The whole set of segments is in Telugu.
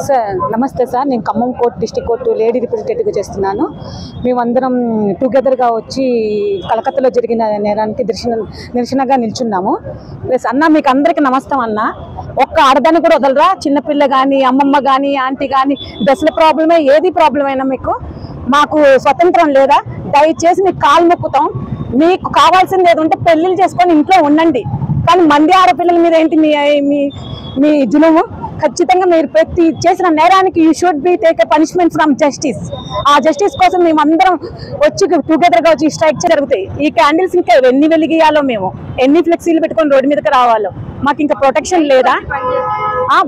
సార్ నమస్తే సార్, నేను Khammam court district court lady రిప్రజెంటేటివ్గా చేస్తున్నాను. మేమందరం టుగెదర్గా వచ్చి కలకత్తాలో జరిగిన నేరానికి నిరసనగా నిల్చున్నాము. ప్లస్ అన్న మీకు అందరికీ నమస్తే అన్న. ఒక్క ఆడదాన్ని కూడా వదలరా, చిన్నపిల్ల కానీ అమ్మమ్మ కానీ ఆంటీ కానీ దశల ప్రాబ్లమే, ఏది ప్రాబ్లం అయినా మీకు మాకు స్వతంత్రం లేదా? దయచేసి మీకు కాలు మొక్కుతాం. మీకు కావాల్సింది ఏది ఉంటే పెళ్ళిళ్ళు చేసుకొని ఇంట్లో ఉండండి, కానీ మంది ఆడపిల్లల మీద ఏంటి మీ జులుము? ఖచ్చితంగా మీరు ప్రతి చేసిన నేరానికి you should be take a punishment from justice. ఆ జస్టిస్ కోసం మేము అందరం వచ్చి టుగెదర్గా వచ్చి స్ట్రైక్ జరుగుతాయి. ఈ క్యాండిల్స్ ఇంకా ఎన్ని వెలిగియాలో, మేము ఎన్ని ఫ్లెక్సీలు పెట్టుకొని రోడ్డు మీదకి రావాలో, మాకు ఇంకా ప్రొటెక్షన్ లేదా?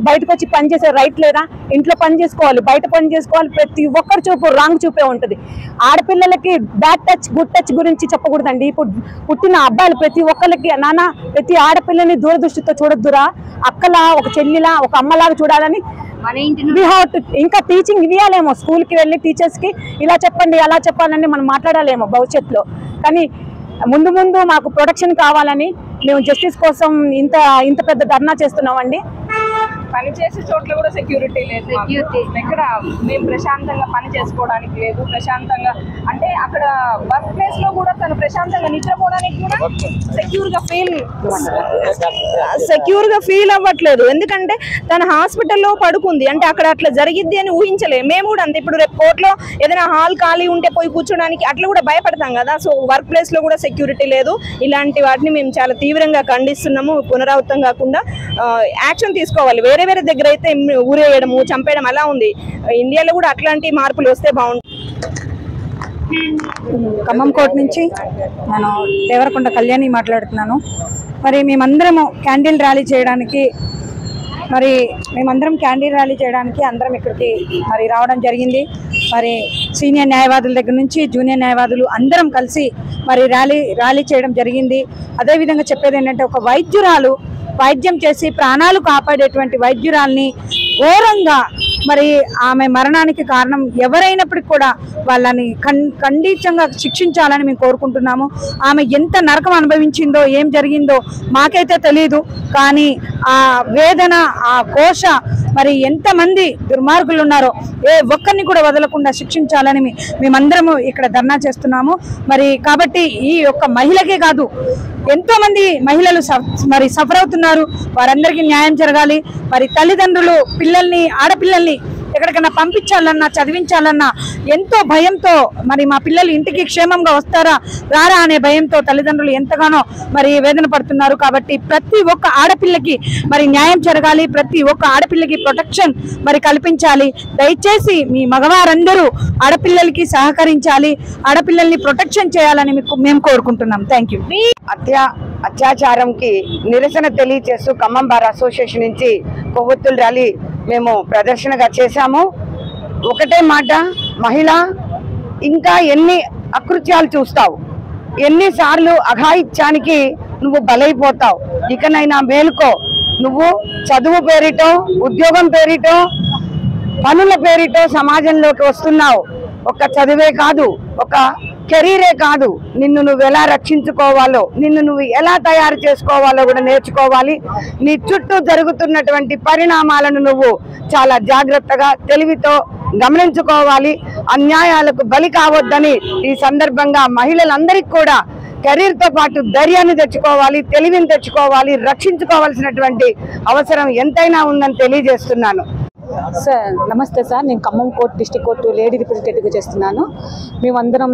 బయటకు వచ్చి పని చేసే రైట్ లేదా? ఇంట్లో పని చేసుకోవాలి, బయట పని చేసుకోవాలి. ప్రతి ఒక్కరు చూపు రాంగ్ చూపే ఉంటుంది. ఆడపిల్లలకి బ్యాడ్ టచ్ గుడ్ టచ్ గురించి చెప్పకూడదండి. ఇప్పుడు పుట్టిన అబ్బాయిలు ప్రతి ఒక్కరికి నాన్న ప్రతి ఆడపిల్లని దూరదృష్టితో చూడొద్దురా, అక్కలా ఒక చెల్లిలా ఒక అమ్మలాగా చూడాలని ఇంకా టీచింగ్ ఇవ్వాలేమో. స్కూల్కి వెళ్ళి టీచర్స్కి ఇలా చెప్పండి అలా చెప్పాలని మనం మాట్లాడాలేమో భవిష్యత్తులో. కానీ ముందు ముందు మాకు ప్రొటెక్షన్ కావాలని మేము జస్టిస్ కోసం ఇంత పెద్ద ధర్నా చేస్తున్నామండి. పని చేసే చోట్ల కూడా సెక్యూరిటీ లేదు. ఎక్కడ మేము ప్రశాంతంగా పని చేసుకోవడానికి లేదు. ప్రశాంతంగా అంటే అక్కడ వర్క్ ప్లేస్ లో కూడా తను ప్రశాంతంగా నిద్రపోవడానికి కూడా సెక్యూర్ గా ఫీల్ అవ్వట్లేదు. ఎందుకంటే తన హాస్పిటల్లో పడుకుంది అంటే అక్కడ అట్లా జరిగిద్ది అని ఊహించలేదు. మేము కూడా అంతే. ఇప్పుడు రేపు కోర్టులో ఏదైనా హాల్ ఖాళీ ఉంటే పోయి కూర్చోడానికి అట్లా కూడా భయపడతాం కదా. సో వర్క్ ప్లేస్ లో కూడా సెక్యూరిటీ లేదు. ఇలాంటి వాటిని మేము చాలా తీవ్రంగా ఖండిస్తున్నాము. పునరావృతం కాకుండా యాక్షన్ తీసుకోవాలి. వేరే దగ్గర అయితే ఊరేయడము చంపేయడం అలా ఉంది. ఇండియాలో కూడా అట్లాంటి మార్పులు వస్తే బాగుంటుంది. ఖమ్మం కోర్టు నుంచి నేను దేవరకొండ కళ్యాణి మాట్లాడుతున్నాను. మరి మేమందరము క్యాండిల్ ర్యాలీ చేయడానికి అందరం ఇక్కడికి మరి రావడం జరిగింది. మరి సీనియర్ న్యాయవాదుల దగ్గర నుంచి జూనియర్ న్యాయవాదులు అందరం కలిసి మరి ర్యాలీ చేయడం జరిగింది. అదేవిధంగా చెప్పేది ఏంటంటే, ఒక వైద్యురాలు వైద్యం చేసి ప్రాణాలు కాపాడేటువంటి వైద్యురాల్ని ఘోరంగా మరి ఆమె మరణానికి కారణం ఎవరైనప్పటికీ కూడా వాళ్ళని ఖండితంగా శిక్షించాలని మేము కోరుకుంటున్నాము. ఆమె ఎంత నరకం అనుభవించిందో ఏం జరిగిందో మాకైతే తెలియదు. కానీ ఆ వేదన ఆ ఘోష మరి ఎంతమంది దుర్మార్గులు ఉన్నారో ఏ ఒక్కరిని కూడా వదలకుండా శిక్షించాలని మేమందరము ఇక్కడ ధర్నా చేస్తున్నాము. మరి కాబట్టి ఈ యొక్క మహిళకే కాదు, ఎంతో మంది మహిళలు మరి సఫర్ అవుతున్నారు. వారందరికీ న్యాయం జరగాలి. మరి తల్లిదండ్రులు ఆడపిల్లల్ని ఎక్కడికైనా పంపించాలన్నా చదివించాలన్నా ఎంతో భయంతో మరి మా పిల్లలు ఇంటికి క్షేమంగా వస్తారా రారా అనే భయంతో తల్లిదండ్రులు ఎంతగానో మరి వేదన పడుతున్నారు. కాబట్టి ప్రతి ఒక్క ఆడపిల్లకి మరి న్యాయం జరగాలి. ప్రతి ఒక్క ఆడపిల్లకి ప్రొటెక్షన్ మరి కల్పించాలి. దయచేసి మీ మగవారందరూ ఆడపిల్లలకి సహకరించాలి, ఆడపిల్లల్ని ప్రొటెక్షన్ చేయాలని మేము కోరుకుంటున్నాం. Thank you. అత్యాచారంకి నిరసన తెలియజేస్తూ ఖమ్మం బార్ అసోసియేషన్ నుంచి కొవ్వొత్తుల ర్యాలీ మేము ప్రదర్శనగా చేశాము. ఒకటే మాట, మహిళ ఇంకా ఎన్ని అకృత్యాలు చూస్తావు, ఎన్నిసార్లు అఘాయిత్యానికి నువ్వు బలైపోతావు. ఇకనైనా మేలుకో. నువ్వు చదువు పేరిటో ఉద్యోగం పేరిటో పనుల పేరిటో సమాజంలోకి వస్తున్నావు. ఒక చదువే కాదు, ఒక కెరీరే కాదు, నిన్ను నువ్వు ఎలా రక్షించుకోవాలో, నిన్ను నువ్వు ఎలా తయారు చేసుకోవాలో కూడా నేర్చుకోవాలి. నీ చుట్టూ జరుగుతున్నటువంటి పరిణామాలను నువ్వు చాలా జాగ్రత్తగా తెలివితో గమనించుకోవాలి. అన్యాయాలకు బలి కావద్దని ఈ సందర్భంగా మహిళలందరికీ కూడా కెరీర్తో పాటు ధైర్యాన్ని తెచ్చుకోవాలి, తెలివిని తెచ్చుకోవాలి, రక్షించుకోవాల్సినటువంటి అవసరం ఎంతైనా ఉందని తెలియజేస్తున్నాను. సార్ నమస్తే సార్, నేను Khammam court district court lady రిప్రజెంటేటివ్గా చేస్తున్నాను. మేమందరం